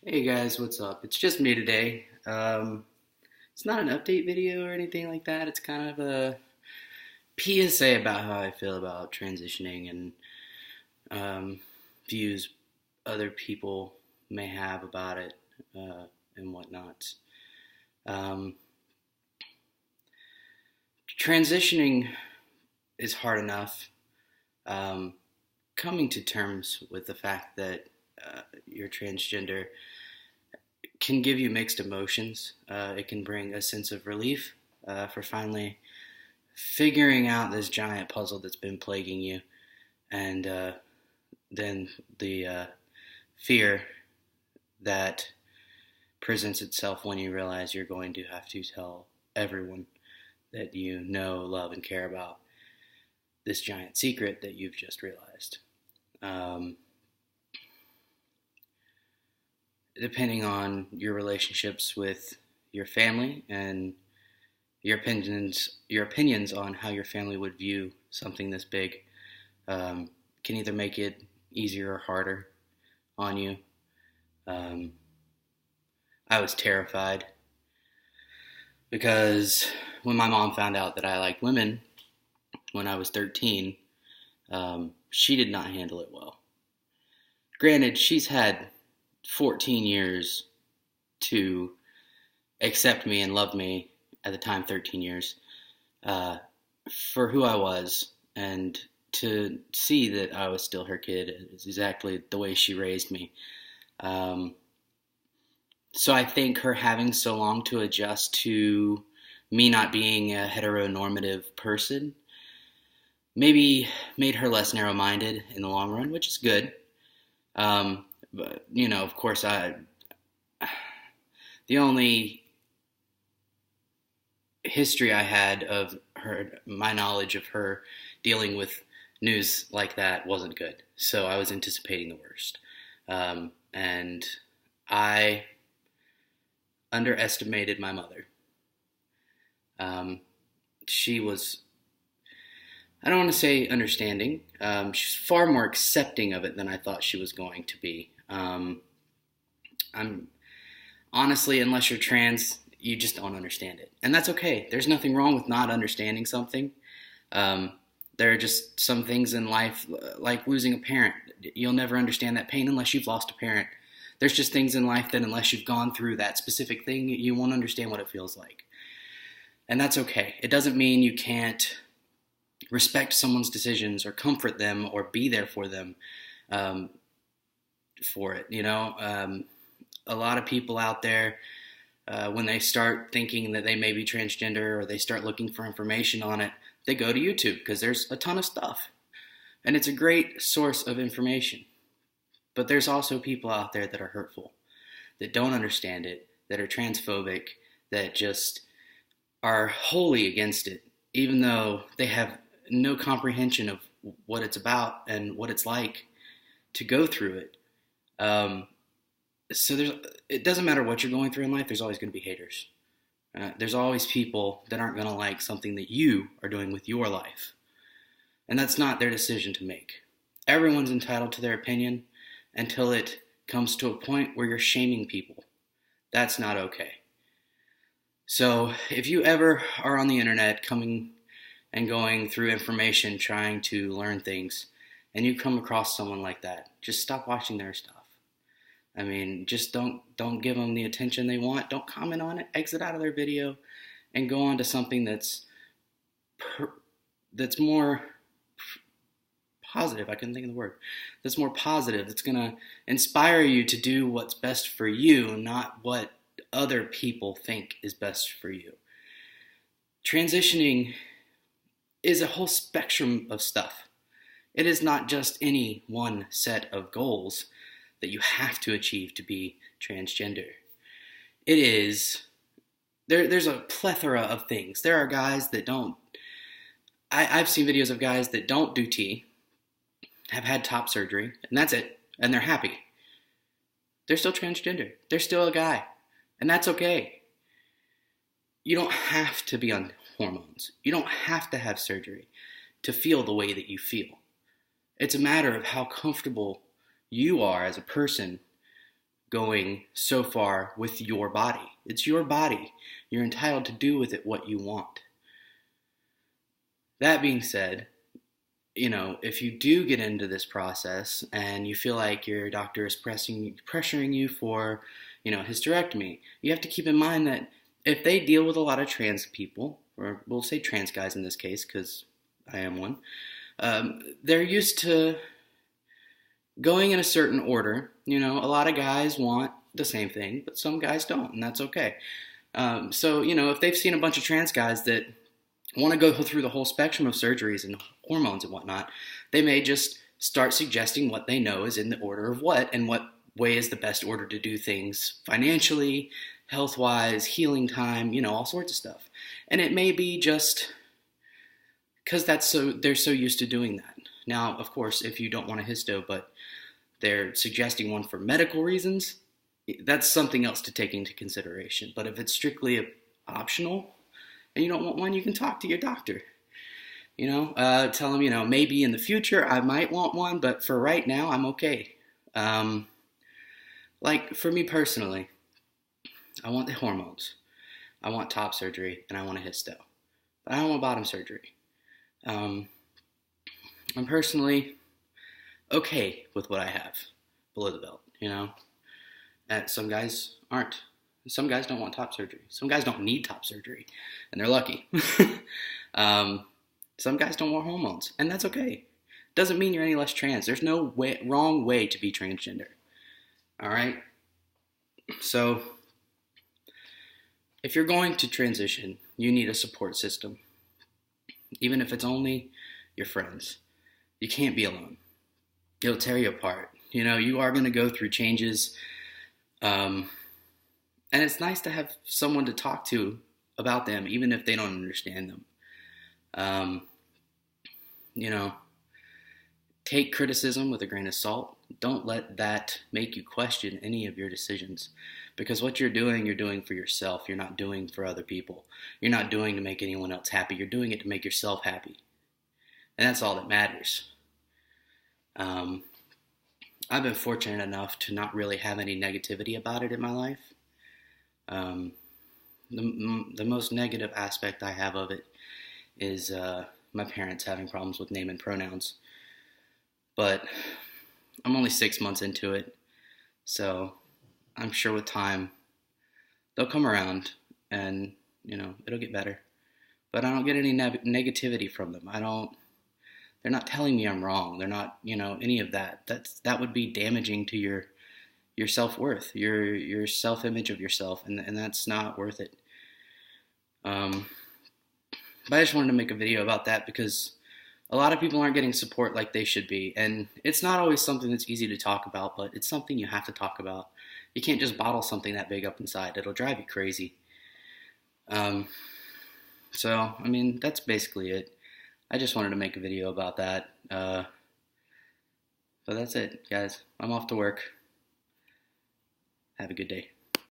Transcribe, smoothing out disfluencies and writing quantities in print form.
Hey guys, what's up? It's just me today. It's not an update video or anything like that. It's kind of a PSA about how I feel about transitioning and views other people may have about it and whatnot. Um, Transitioning is hard enough. Um, Coming to terms with the fact that you're transgender can give you mixed emotions. It can bring a sense of relief for finally figuring out this giant puzzle that's been plaguing you, and then the fear that presents itself when you realize you're going to have to tell everyone that you know, love, and care about this giant secret that you've just realized. Um, Depending on your relationships with your family and your opinions on how your family would view something this big can either make it easier or harder on you. Um, I was terrified because when my mom found out that I liked women when I was 13, she did not handle it well. Granted, she's had 14 years to accept me and love me, at the time 13 years, uh, for who I was, and to see that I was still her kid is exactly the way she raised me. Um, so I think her having so long to adjust to me not being a heteronormative person maybe made her less narrow-minded in the long run, which is good. But of course, the only history I had of her, my knowledge of her dealing with news like that wasn't good. So I was anticipating the worst. And I underestimated my mother. Um, she was, I don't want to say understanding. She's far more accepting of it than I thought she was going to be. I'm honestly, unless you're trans, you just don't understand it. And that's okay. There's nothing wrong with not understanding something. Um, there are just some things in life, like losing a parent. You'll never understand that pain unless you've lost a parent. There's just things in life that unless you've gone through that specific thing, you won't understand what it feels like. And that's okay. It doesn't mean you can't respect someone's decisions or comfort them or be there for them um, for it. A lot of people out there, when they start thinking that they may be transgender or they start looking for information on it, they go to YouTube because there's a ton of stuff. And it's a great source of information. But there's also people out there that are hurtful, that don't understand it, that are transphobic, that just are wholly against it, even though they have no comprehension of what it's about and what it's like to go through it. So it doesn't matter what you're going through in life, there's always going to be haters. There's always people that aren't going to like something that you are doing with your life. And that's not their decision to make. Everyone's entitled to their opinion until it comes to a point where you're shaming people. That's not okay. So if you ever are on the internet coming and going through information trying to learn things and you come across someone like that, just stop watching their stuff. I mean, just don't give them the attention they want. Don't comment on it. Exit out of their video and go on to something that's more positive. I couldn't think of the word. That's more positive. That's going to inspire you to do what's best for you, not what other people think is best for you. Transitioning is a whole spectrum of stuff. It is not just any one set of goals that you have to achieve to be transgender. It is, there's a plethora of things. There are guys that don't, I've seen videos of guys that don't do T, have had top surgery, and that's it, and they're happy. They're still transgender. They're still a guy, and that's okay. You don't have to be on hormones. You don't have to have surgery to feel the way that you feel. It's a matter of how comfortable you are as a person going so far with your body. It's your body. You're entitled to do with it what you want. That being said, if you do get into this process and you feel like your doctor is pressuring you for, hysterectomy, you have to keep in mind that if they deal with a lot of trans people, or we'll say trans guys in this case because I am one, they're used to going in a certain order. A lot of guys want the same thing, but some guys don't, and that's okay. So, if they've seen a bunch of trans guys that want to go through the whole spectrum of surgeries and hormones and whatnot, they may just start suggesting what they know is in the order of what, and what way is the best order to do things financially, health-wise, healing time, all sorts of stuff. And it may be just because they're so used to doing that. Now, of course, if you don't want a histo, but they're suggesting one for medical reasons, that's something else to take into consideration. But if it's strictly optional and you don't want one, you can talk to your doctor. Tell them, maybe in the future I might want one, but for right now I'm okay. Like for me personally, I want the hormones, I want top surgery, and I want a histo, but I don't want bottom surgery. I'm personally okay with what I have below the belt, And some guys aren't. Some guys don't want top surgery. Some guys don't need top surgery, and they're lucky. Some guys don't want hormones, and that's okay. Doesn't mean you're any less trans. There's no wrong way to be transgender. All right? So, if you're going to transition, you need a support system. Even if it's only your friends. You can't be alone. It'll tear you apart. You are going to go through changes. And it's nice to have someone to talk to about them, even if they don't understand them. Take criticism with a grain of salt. Don't let that make you question any of your decisions. Because what you're doing for yourself. You're not doing for other people. You're not doing to make anyone else happy. You're doing it to make yourself happy. And that's all that matters. I've been fortunate enough to not really have any negativity about it in my life. The most negative aspect I have of it is my parents having problems with name and pronouns. But I'm only 6 months into it, so I'm sure with time they'll come around and, it'll get better. But I don't get any negativity from them. They're not telling me I'm wrong. They're not, any of that. That would be damaging to your self-worth, your self-image of yourself, and that's not worth it. But I just wanted to make a video about that because a lot of people aren't getting support like they should be, and it's not always something that's easy to talk about, but it's something you have to talk about. You can't just bottle something that big up inside. It'll drive you crazy. That's basically it. I just wanted to make a video about that. But that's it, guys. I'm off to work. Have a good day.